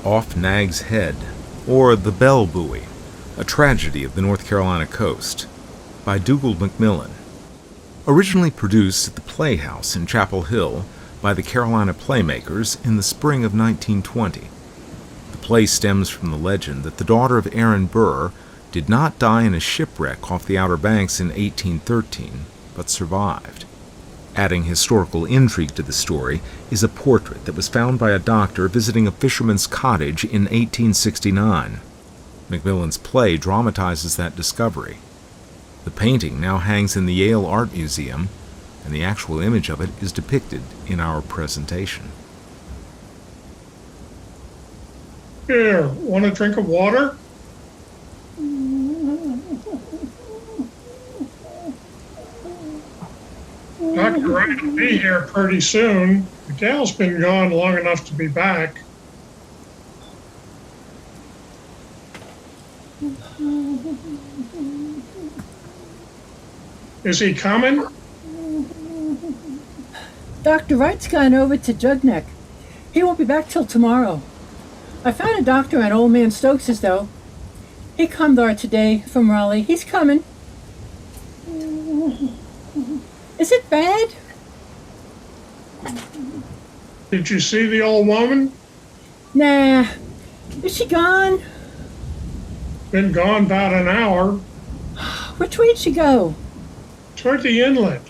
Off Nags Head, or The Bell Buoy, a tragedy of the North Carolina coast, by Dougald MacMillan. Originally produced at the Playhouse in Chapel Hill by the Carolina Playmakers in the spring of 1920. The play stems from the legend that the daughter of Aaron Burr did not die in a shipwreck off the Outer Banks in 1813, but survived. Adding historical intrigue to the story is a portrait that was found by a doctor visiting a fisherman's cottage in 1869. MacMillan's play dramatizes that discovery. The painting now hangs in the Yale Art Museum, and the actual image of it is depicted in our presentation. Here, want a drink of water? Dr. Wright will be here pretty soon. The gal's been gone long enough to be back. Is he coming? Dr. Wright's gone over to Jugneck. He won't be back till tomorrow. I found a doctor at Old Man Stokes's, though. He come there today from Raleigh. He's coming. Is it bad? Did you see the old woman? Nah. Is she gone? Been gone about an hour. Which way'd she go? Toward the inlet.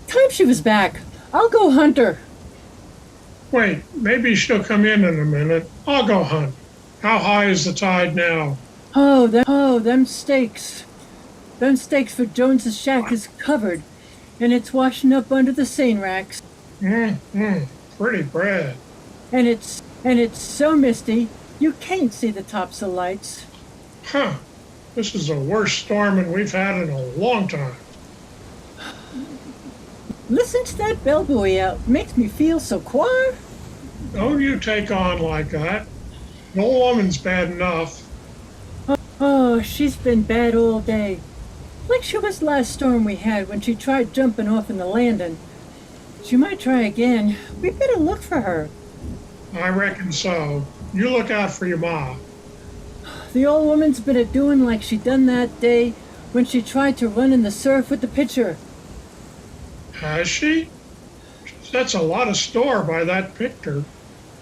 Time she was back. I'll go hunt her. Wait, maybe she'll come in a minute. I'll go hunt. How high is the tide now? Them stakes. Them stakes for Jones's shack is covered, and it's washing up under the seine racks. Pretty bad. And it's so misty, you can't see the tops of lights. Huh. This is the worst storming we've had in a long time. Listen to that bell buoy out. Makes me feel so queer. Don't you take on like that. The old woman's bad enough. Oh, she's been bad all day. Like she was last storm we had when she tried jumping off in the landing. She might try again. We better look for her. I reckon so. You look out for your ma. The old woman's been a-doing like she done that day when she tried to run in the surf with the pitcher. Has she? That's a lot of store by that picture.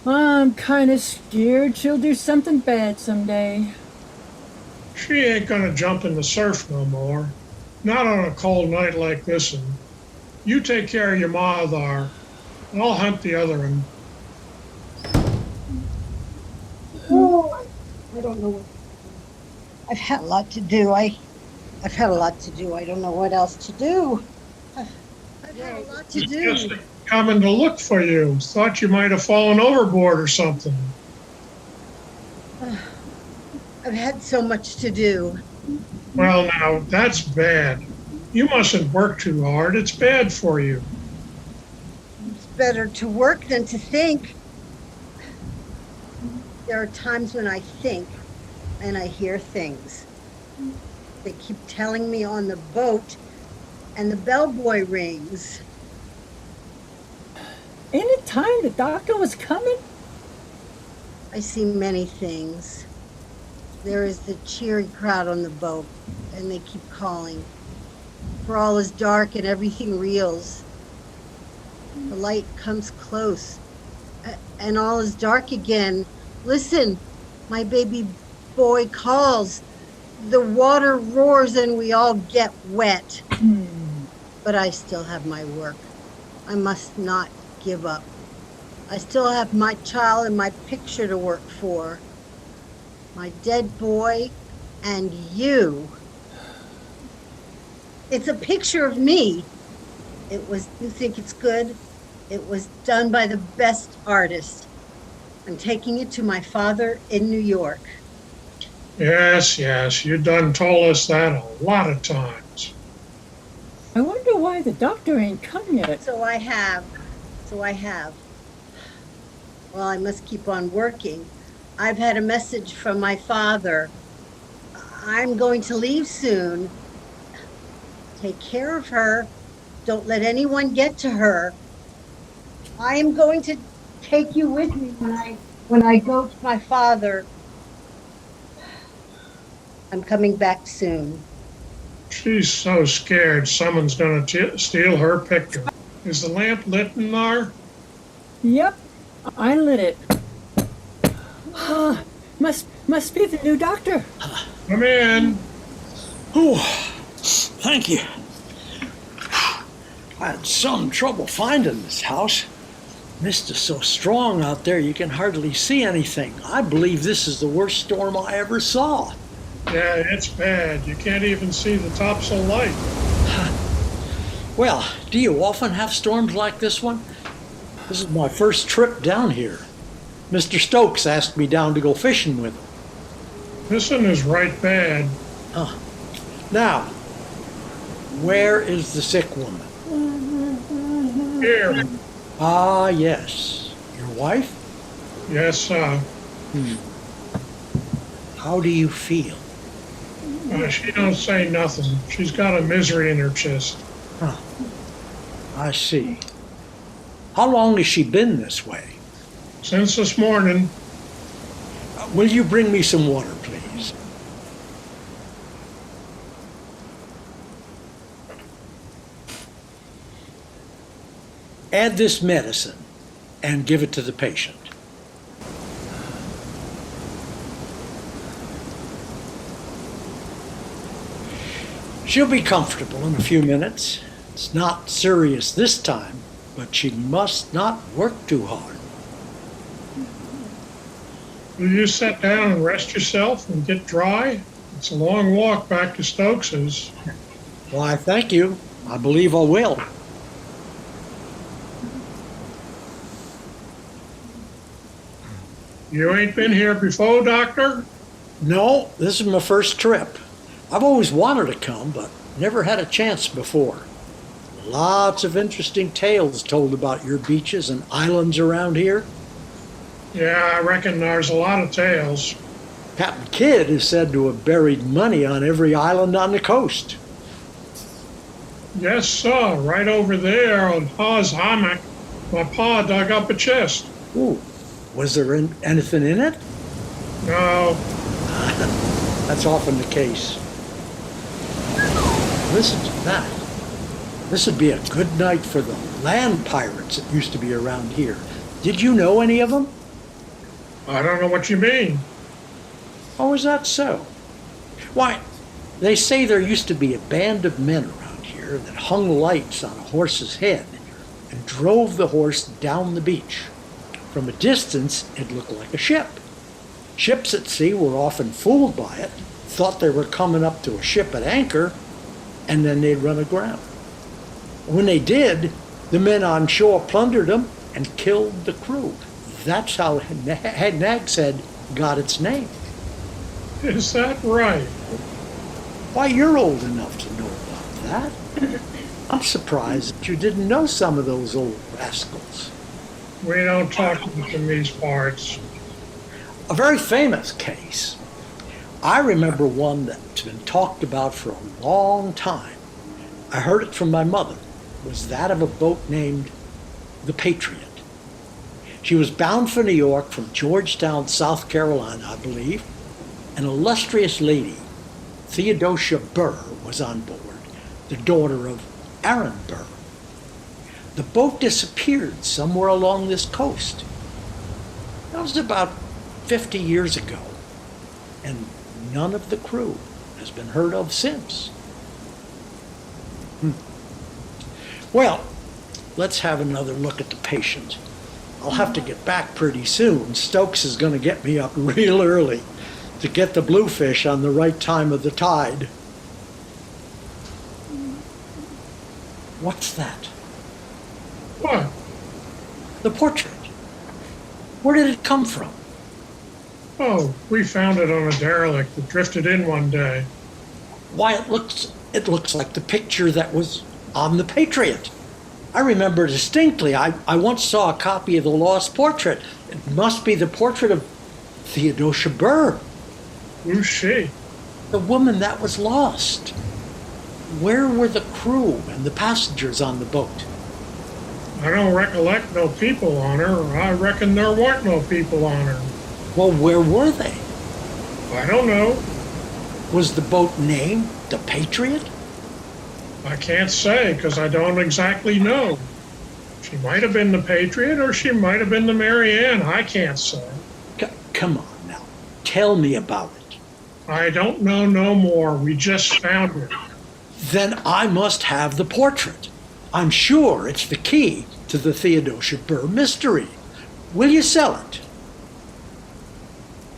I'm kind of scared she'll do something bad someday. She ain't gonna jump in the surf no more. Not on a cold night like this one. You take care of your ma there. I'll hunt the other one. Oh, I don't know what. I've had a lot to do. I've had a lot to do. I don't know what else to do. I've had a lot to do. Just coming to look for you. Thought you might have fallen overboard or something. I've had so much to do. Well, now, that's bad. You mustn't work too hard. It's bad for you. It's better to work than to think. There are times when I think and I hear things. They keep telling me on the boat, and the bellboy rings. Any time the doctor was coming? I see many things. There is the cheery crowd on the boat, and they keep calling. For all is dark and everything reels. The light comes close, and all is dark again. Listen, my baby boy calls. The water roars and we all get wet. But I still have my work. I must not give up. I still have my child and my picture to work for. My dead boy and you. It's a picture of me. You think it's good? It was done by the best artist. I'm taking it to my father in New York. Yes, you done told us that a lot of times. I wonder why the doctor ain't come yet. So I have. Well, I must keep on working. I've had a message from my father. I'm going to leave soon. Take care of her. Don't let anyone get to her. I am going to take you with me when I go to my father. I'm coming back soon. She's so scared someone's going to steal her picture. Is the lamp lit in there? Yep, I lit it. Must be the new doctor. Come in. Oh, thank you. I had some trouble finding this house. Mist is so strong out there you can hardly see anything. I believe this is the worst storm I ever saw. Yeah, it's bad. You can't even see the tops of light. Well, do you often have storms like this one? This is my first trip down here. Mr. Stokes asked me down to go fishing with him. This one is right bad. Now, where is the sick woman? Here. Ah, yes. Your wife? Yes, sir. How do you feel? She don't say nothing. She's got a misery in her chest. I see. How long has she been this way? Since this morning. Will you bring me some water, please? Add this medicine and give it to the patient. She'll be comfortable in a few minutes. It's not serious this time, but she must not work too hard. Will you sit down and rest yourself and get dry? It's a long walk back to Stokes's. Why, thank you. I believe I will. You ain't been here before, Doctor? No, this is my first trip. I've always wanted to come, but never had a chance before. Lots of interesting tales told about your beaches and islands around here. Yeah, I reckon there's a lot of tales. Captain Kidd is said to have buried money on every island on the coast. Yes, sir. Right over there on Pa's hammock, my pa dug up a chest. Ooh, was there anything in it? No, That's often the case. Listen to that. This would be a good night for the land pirates that used to be around here. Did you know any of them? I don't know what you mean. Oh, is that so? Why, they say there used to be a band of men around here that hung lights on a horse's head and drove the horse down the beach. From a distance, it looked like a ship. Ships at sea were often fooled by it, thought they were coming up to a ship at anchor, and then they'd run aground. When they did, the men on shore plundered them and killed the crew. That's how Nags Head got its name. Is that right? Why, you're old enough to know about that. I'm surprised that you didn't know some of those old rascals. We don't talk in these parts. A very famous case. I remember one that's been talked about for a long time. I heard it from my mother. It was that of a boat named the Patriot. She was bound for New York from Georgetown, South Carolina, I believe. An illustrious lady, Theodosia Burr, was on board, the daughter of Aaron Burr. The boat disappeared somewhere along this coast. That was about 50 years ago, and none of the crew has been heard of since. Well, let's have another look at the patient. I'll have to get back pretty soon. Stokes is going to get me up real early to get the bluefish on the right time of the tide. What's that? What? The portrait. Where did it come from? Oh, we found it on a derelict that drifted in one day. Why, it looks like the picture that was on the Patriot. I remember distinctly, I once saw a copy of the lost portrait. It must be the portrait of Theodosia Burr, Who's she? the woman that was lost. Where were the crew and the passengers on the boat? I don't recollect no people on her. I reckon there weren't no people on her. Well, where were they? I don't know. Was the boat named the Patriot? I can't say because I don't exactly know. She might have been the Patriot or she might have been the Mary Ann. I can't say. Come on now. Tell me about it. I don't know no more. We just found it. Then I must have the portrait. I'm sure it's the key to the Theodosia Burr mystery. Will you sell it?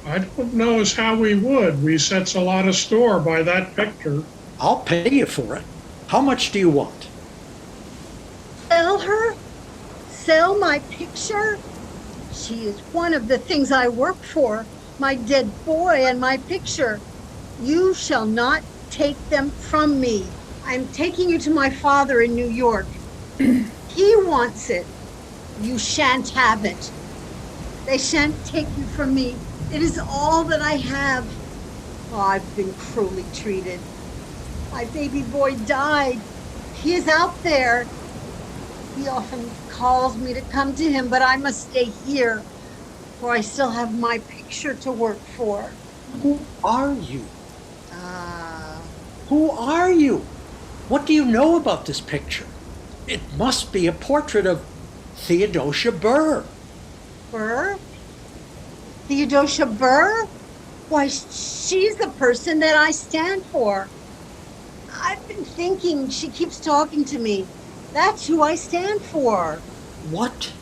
I don't know as how we would. We sets a lot of store by that picture. I'll pay you for it. How much do you want? Sell her? Sell my picture? She is one of the things I work for, my dead boy and my picture. You shall not take them from me. I'm taking you to my father in New York. He wants it. You shan't have it. They shan't take you from me. It is all that I have. Oh, I've been cruelly treated. My baby boy died. He is out there. He often calls me to come to him, but I must stay here, for I still have my picture to work for. Who are you? Who are you? What do you know about this picture? It must be a portrait of Theodosia Burr. Burr? Theodosia Burr? Why, she's the person that I stand for. I've been thinking, she keeps talking to me. That's who I stand for. What?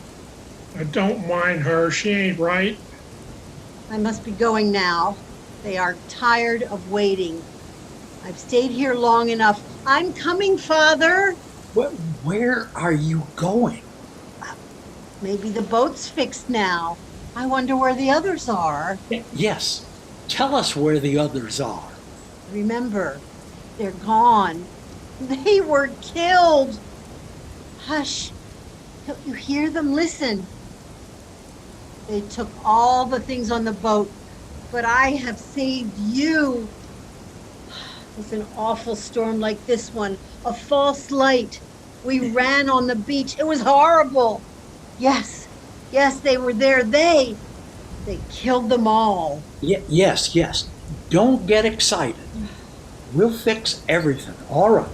I don't mind her. She ain't right. I must be going now. They are tired of waiting. I've stayed here long enough. I'm coming, Father. Where are you going? Maybe the boat's fixed now. I wonder where the others are. Yes. Tell us where the others are. Remember, they're gone. They were killed. Hush. Don't you hear them? Listen. They took all the things on the boat, but I have saved you. It was an awful storm like this one, a false light. We ran on the beach. It was horrible. Yes, they were there. They killed them all. Yes. Don't get excited. We'll fix everything, all right.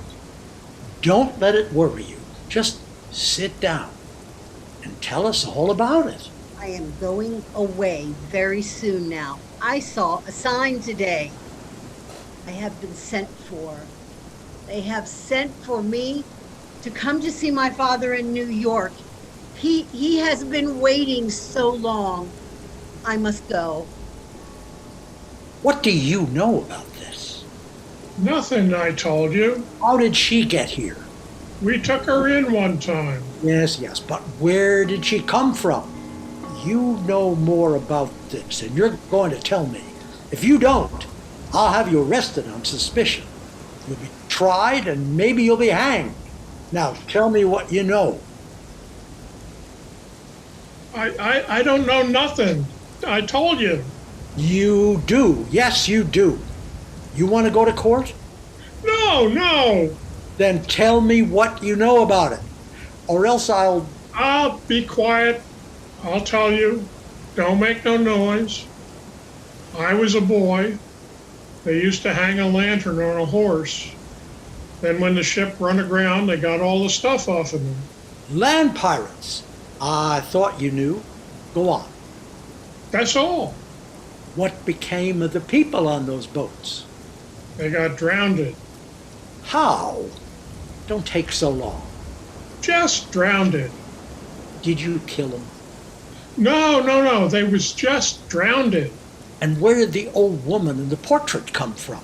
Don't let it worry you. Just sit down and tell us all about it. I am going away very soon now. I saw a sign today. I have been sent for. They have sent for me to come to see my father in New York. He has been waiting so long. I must go. What do you know about this? Nothing, I told you. How did she get here? We took her in one time. Yes, but where did she come from? You know more about this, and you're going to tell me. If you don't, I'll have you arrested on suspicion. You'll be tried, and maybe you'll be hanged. Now, tell me what you know. I don't know nothing. I told you. You do. Yes, you do. You want to go to court? No. Then tell me what you know about it, or else I'll be quiet. I'll tell you. Don't make no noise. I was a boy. They used to hang a lantern on a horse. Then when the ship run aground, they got all the stuff off of me. Land pirates. I thought you knew. Go on. That's all. What became of the people on those boats? They got drowned. How? Don't take so long. Just drowned. Did you kill them? No. They was just drowned. And where did the old woman in the portrait come from?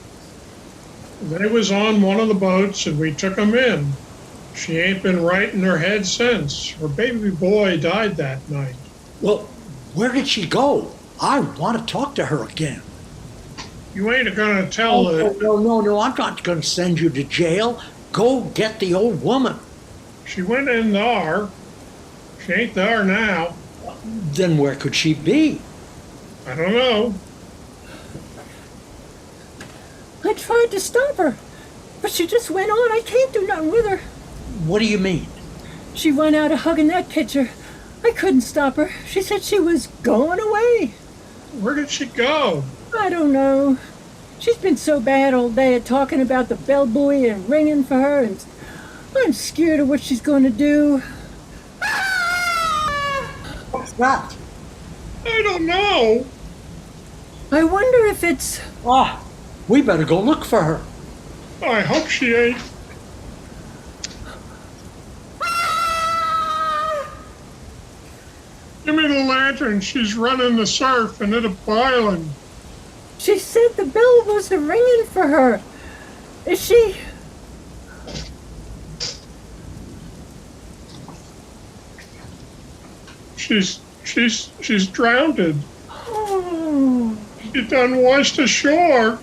They was on one of the boats and we took 'em in. She ain't been right in her head since. Her baby boy died that night. Well, where did she go? I want to talk to her again. You ain't gonna tell her. No, I'm not going to send you to jail. Go get the old woman. She went in there. She ain't there now. Then where could she be? I don't know. I tried to stop her, but she just went on. I can't do nothing with her. What do you mean? She went out a-hugging that pitcher. I couldn't stop her. She said she was going away. Where did she go? I don't know. She's been so bad all day at talking about the bell buoy and ringing for her, and I'm scared of what she's going to do. What's that? I don't know. I wonder if it's... Ah, we better go look for her. I hope she ain't. Give me the lantern. She's running the surf and it'll boiling. She said the bell was ringing for her. Is she... She's drowned. Oh, She done washed ashore.